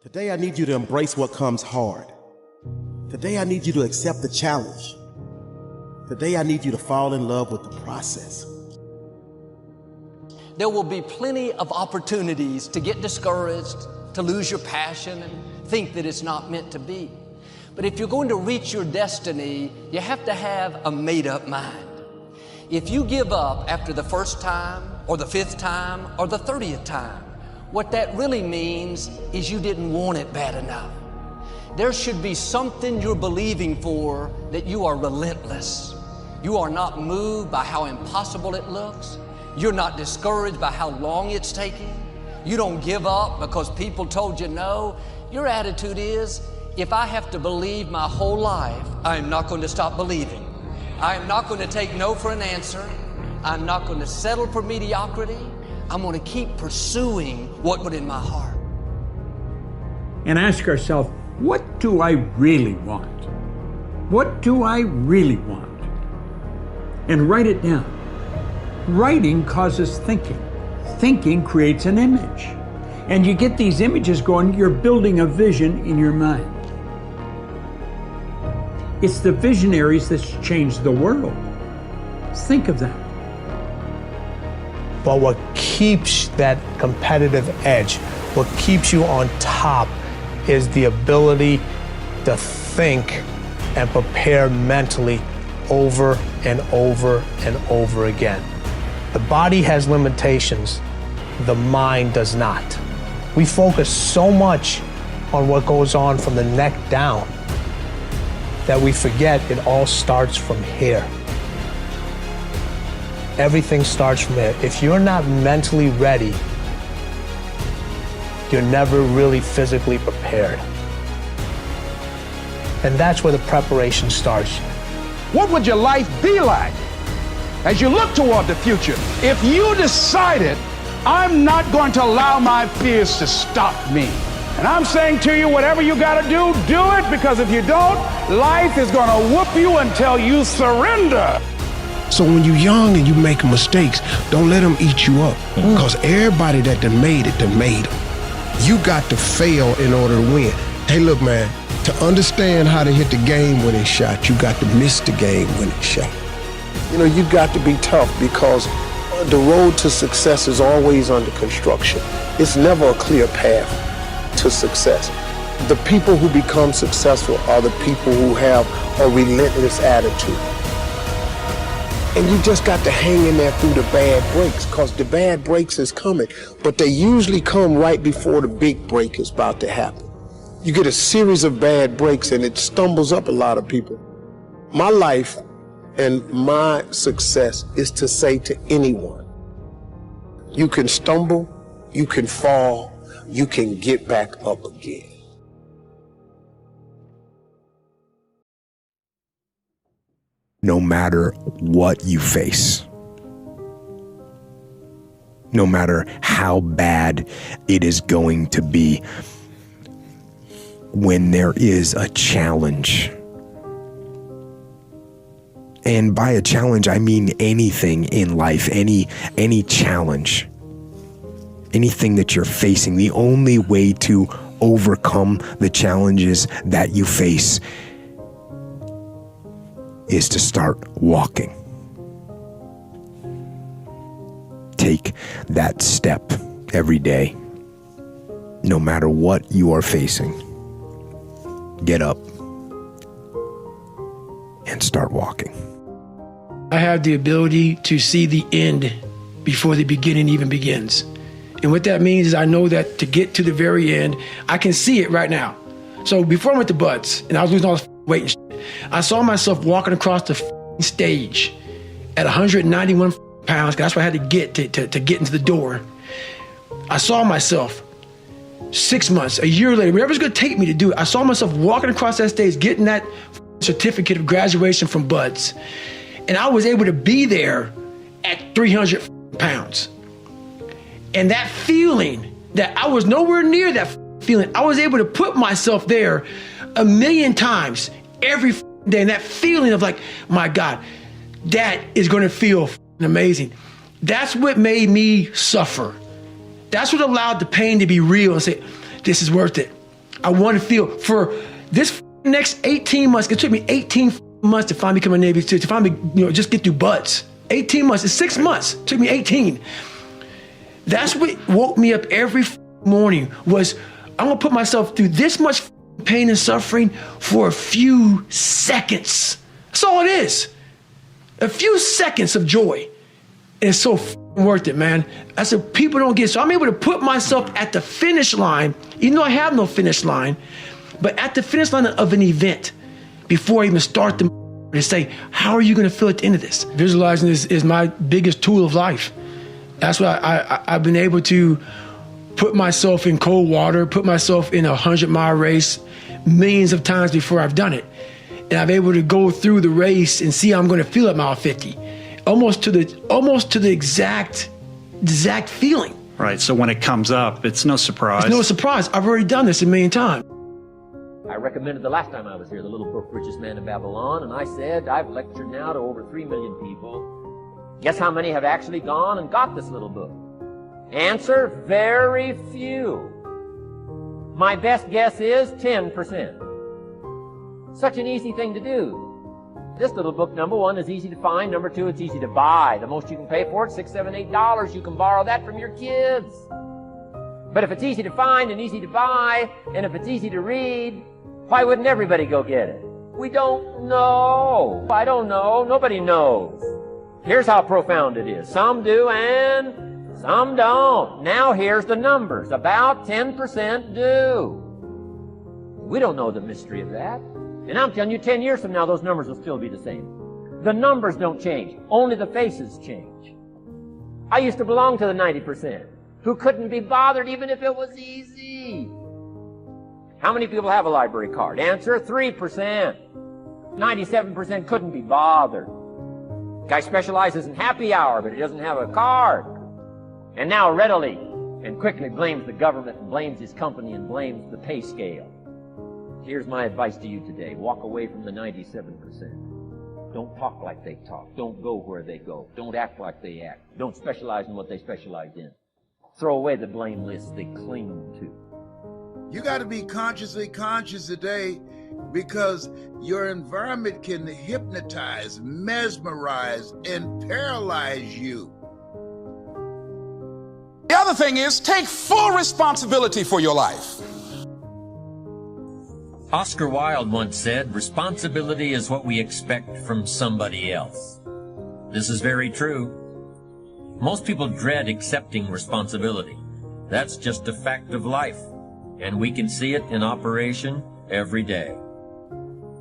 Today I need you to embrace what comes hard. Today I need you to accept the challenge. Today I need you to fall in love with the process. There will be plenty of opportunities to get discouraged, to lose your passion and think that it's not meant to be. But if you're going to reach your destiny, you have to have a made-up mind. If you give up after the first time or the 5th time or the 30th time, what that really means is you didn't want it bad enough. There should be something you're believing for that you are relentless. You are not moved by how impossible it looks. You're not discouraged by how long it's taking. You don't give up because people told you no. Your attitude is, if I have to believe my whole life, I am not going to stop believing. I am not going to take no for an answer. I'm not going to settle for mediocrity. I'm going to keep pursuing what was in my heart. And ask ourselves, what do I really want? What do I really want? And write it down. Writing causes thinking. Thinking creates an image. And you get these images going, you're building a vision in your mind. It's the visionaries that's changed the world. Think of that. But what keeps that competitive edge, what keeps you on top, is the ability to think and prepare mentally over and over and over again. The body has limitations, the mind does not. We focus so much on what goes on from the neck down that we forget it all starts from here. Everything starts from here. If you're not mentally ready, you're never really physically prepared. And that's where the preparation starts. What would your life be like as you look toward the future if you decided, I'm not going to allow my fears to stop me? And I'm saying to you, whatever you gotta do it, because if you don't, life is gonna whoop you until you surrender. So when you're young and you make mistakes, don't let them eat you up. Because everybody that done made it, done made them. You got to fail in order to win. Hey, look, man, to understand how to hit the game winning shot, you got to miss the game winning shot. You know, you got to be tough because the road to success is always under construction. It's never a clear path to success. The people who become successful are the people who have a relentless attitude. And you just got to hang in there through the bad breaks, because the bad breaks is coming, but they usually come right before the big break is about to happen. You get a series of bad breaks and it stumbles up a lot of people. My life and my success is to say to anyone, you can stumble, you can fall, you can get back up again. No matter what you face, no matter how bad it is going to be, when there is a challenge, and by a challenge I mean anything in life, any challenge, anything that you're facing, the only way to overcome the challenges that you face is to start walking. Take that step every day, no matter what you are facing. Get up and start walking. I have the ability to see the end before the beginning even begins. And what that means is I know that to get to the very end, I can see it right now. So before I went to Buds and I was losing all this weight and shit, I saw myself walking across the stage at 191 pounds. That's what I had to get to get into the door. I saw myself 6 months, a year later, whatever it's gonna take me to do it. I saw myself walking across that stage, getting that certificate of graduation from Buds. And I was able to be there at 300 pounds. And that feeling that I was nowhere near that feeling, I was able to put myself there 1,000,000 times every day. And that feeling of like, my God, that is gonna feel amazing. That's what made me suffer. That's what allowed the pain to be real and say, this is worth it. I want to feel for this next 18 months. It took me 18 months to finally become a Navy SEAL, to finally, just get through buds. 18 months, it's 6 months. It took me 18. That's what woke me up every morning was, I'm gonna put myself through this much pain and suffering for a few seconds. That's all it is. A few seconds of joy. And it's so worth it, man. That's what people don't get. So I'm able to put myself at the finish line, even though I have no finish line, but at the finish line of an event before I even start to say, how are you gonna feel at the end of this? Visualizing is my biggest tool of life. That's why I've been able to put myself in cold water, put myself in a 100-mile race millions of times before I've done it. And I'm able to go through the race and see how I'm gonna feel at mile 50. Almost to the exact feeling. Right, so when it comes up, it's no surprise. It's no surprise. I've already done this a million times. I recommended the last time I was here, the little book, Richest Man in Babylon, and I said, I've lectured now to over 3 million people. Guess how many have actually gone and got this little book? Answer, very few. My best guess is 10%. Such an easy thing to do. This little book, number one, is easy to find. Number two, it's easy to buy. The most you can pay for it, $6, $7, $8. You can borrow that from your kids. But if it's easy to find and easy to buy, and if it's easy to read, why wouldn't everybody go get it? We don't know. I don't know. Nobody knows. Here's how profound it is. Some do and some don't. Now here's the numbers. About 10% do. We don't know the mystery of that. And I'm telling you, 10 years from now, those numbers will still be the same. The numbers don't change. Only the faces change. I used to belong to the 90% who couldn't be bothered even if it was easy. How many people have a library card? Answer, 3%. 97% couldn't be bothered. Guy specializes in happy hour, but he doesn't have a card. And now readily and quickly blames the government and blames his company and blames the pay scale. Here's my advice to you today. Walk away from the 97%. Don't talk like they talk. Don't go where they go. Don't act like they act. Don't specialize in what they specialize in. Throw away the blame list they cling to. You got to be consciously conscious today because your environment can hypnotize, mesmerize, and paralyze you. The other thing is, take full responsibility for your life. Oscar Wilde once said, responsibility is what we expect from somebody else. This is very true. Most people dread accepting responsibility. That's just a fact of life, and we can see it in operation every day.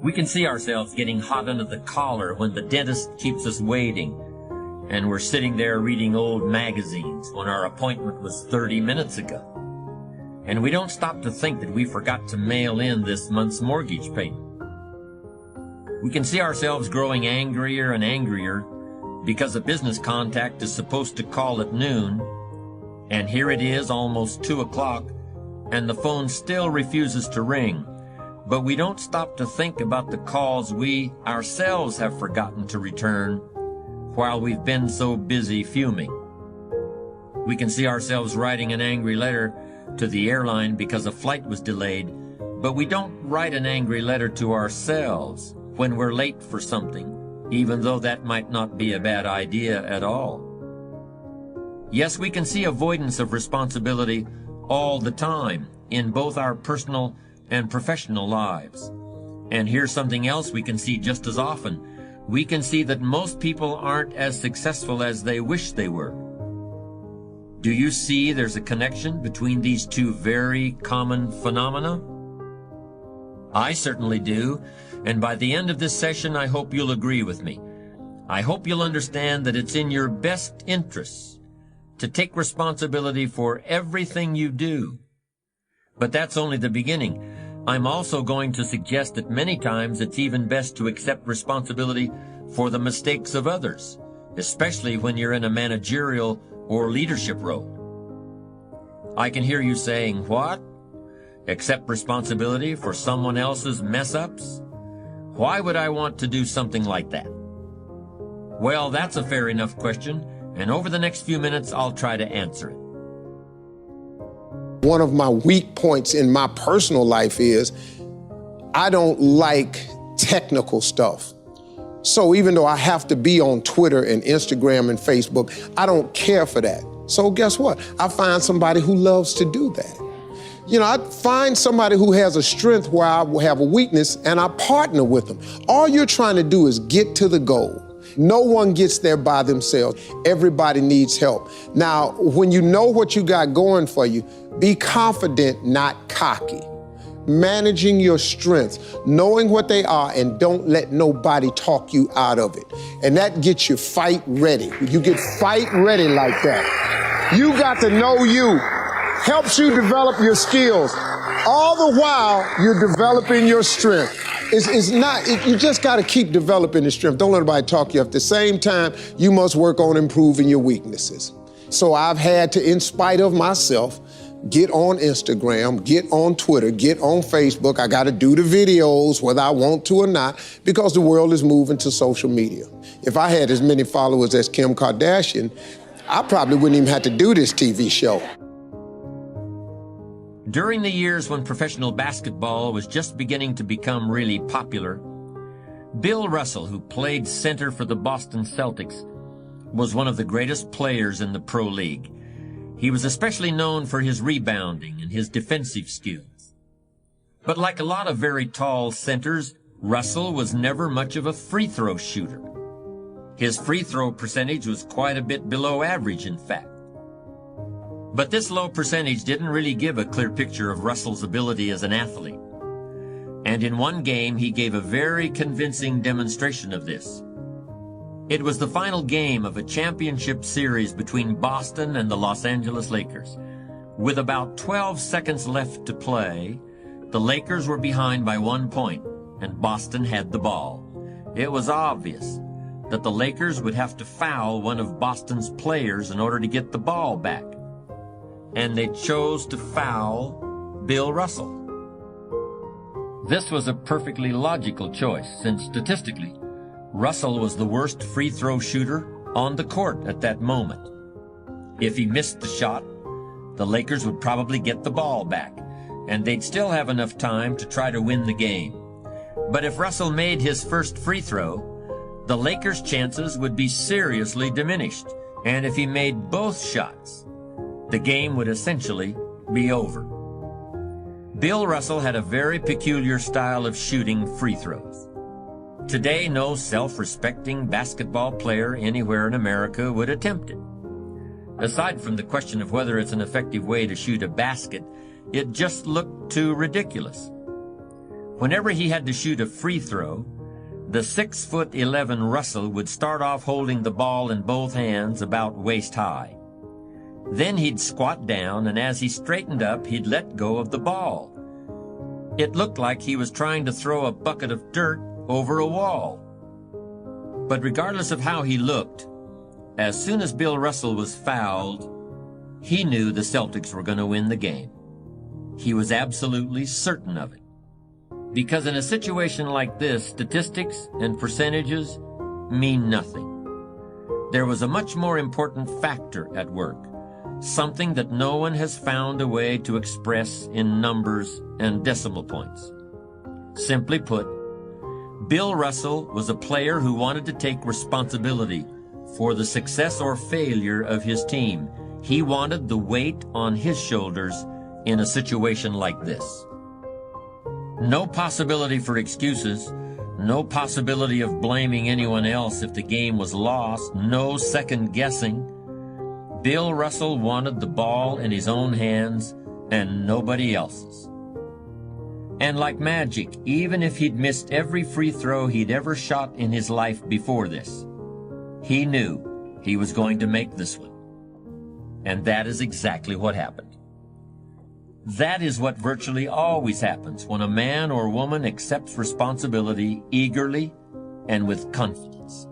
We can see ourselves getting hot under the collar when the dentist keeps us waiting, and we're sitting there reading old magazines when our appointment was 30 minutes ago. And we don't stop to think that we forgot to mail in this month's mortgage payment. We can see ourselves growing angrier and angrier because a business contact is supposed to call at noon, and here it is almost 2 o'clock, and the phone still refuses to ring. But we don't stop to think about the calls we ourselves have forgotten to return while we've been so busy fuming. We can see ourselves writing an angry letter to the airline because a flight was delayed, but we don't write an angry letter to ourselves when we're late for something, even though that might not be a bad idea at all. Yes, we can see avoidance of responsibility all the time in both our personal and professional lives. And here's something else we can see just as often. We can see that most people aren't as successful as they wish they were. Do you see there's a connection between these two very common phenomena? I certainly do, and by the end of this session, I hope you'll agree with me. I hope you'll understand that it's in your best interests to take responsibility for everything you do. But that's only the beginning. I'm also going to suggest that many times it's even best to accept responsibility for the mistakes of others, especially when you're in a managerial or leadership role. I can hear you saying, what? Accept responsibility for someone else's mess-ups? Why would I want to do something like that? Well, that's a fair enough question, and over the next few minutes I'll try to answer it. One of my weak points in my personal life is I don't like technical stuff. So even though I have to be on Twitter and Instagram and Facebook, I don't care for that. So guess what? I find somebody who loves to do that. You know, I find somebody who has a strength where I have a weakness, and I partner with them. All you're trying to do is get to the goal. No one gets there by themselves. Everybody needs help. Now, when you know what you got going for you, be confident, not cocky. Managing your strengths, knowing what they are, and don't let nobody talk you out of it. And that gets you fight ready. You get fight ready like that. You got to know you. Helps you develop your skills. All the while, you're developing your strength. You just got to keep developing the strength. Don't let anybody talk you. At the same time, you must work on improving your weaknesses. So I've had to, in spite of myself, get on Instagram, get on Twitter, get on Facebook. I got to do the videos whether I want to or not, because the world is moving to social media. If I had as many followers as Kim Kardashian, I probably wouldn't even have to do this TV show. During the years when professional basketball was just beginning to become really popular, Bill Russell, who played center for the Boston Celtics, was one of the greatest players in the Pro League. He was especially known for his rebounding and his defensive skills. But like a lot of very tall centers, Russell was never much of a free throw shooter. His free throw percentage was quite a bit below average, in fact. But this low percentage didn't really give a clear picture of Russell's ability as an athlete. And in one game, he gave a very convincing demonstration of this. It was the final game of a championship series between Boston and the Los Angeles Lakers. With about 12 seconds left to play, the Lakers were behind by 1 point, and Boston had the ball. It was obvious that the Lakers would have to foul one of Boston's players in order to get the ball back. And they chose to foul Bill Russell. This was a perfectly logical choice, since statistically, Russell was the worst free throw shooter on the court at that moment. If he missed the shot, the Lakers would probably get the ball back, and they'd still have enough time to try to win the game. But if Russell made his first free throw, the Lakers' chances would be seriously diminished, and if he made both shots, the game would essentially be over. Bill Russell had a very peculiar style of shooting free throws. Today, no self-respecting basketball player anywhere in America would attempt it. Aside from the question of whether it's an effective way to shoot a basket, it just looked too ridiculous. Whenever he had to shoot a free throw, the 6'11" Russell would start off holding the ball in both hands about waist high. Then he'd squat down, and as he straightened up, he'd let go of the ball. It looked like he was trying to throw a bucket of dirt over a wall. But regardless of how he looked, as soon as Bill Russell was fouled, he knew the Celtics were going to win the game. He was absolutely certain of it. Because in a situation like this, statistics and percentages mean nothing. There was a much more important factor at work. Something that no one has found a way to express in numbers and decimal points. Simply put, Bill Russell was a player who wanted to take responsibility for the success or failure of his team. He wanted the weight on his shoulders in a situation like this. No possibility for excuses, no possibility of blaming anyone else if the game was lost, no second guessing. Bill Russell wanted the ball in his own hands and nobody else's. And like magic, even if he'd missed every free throw he'd ever shot in his life before this, he knew he was going to make this one. And that is exactly what happened. That is what virtually always happens when a man or woman accepts responsibility eagerly and with confidence.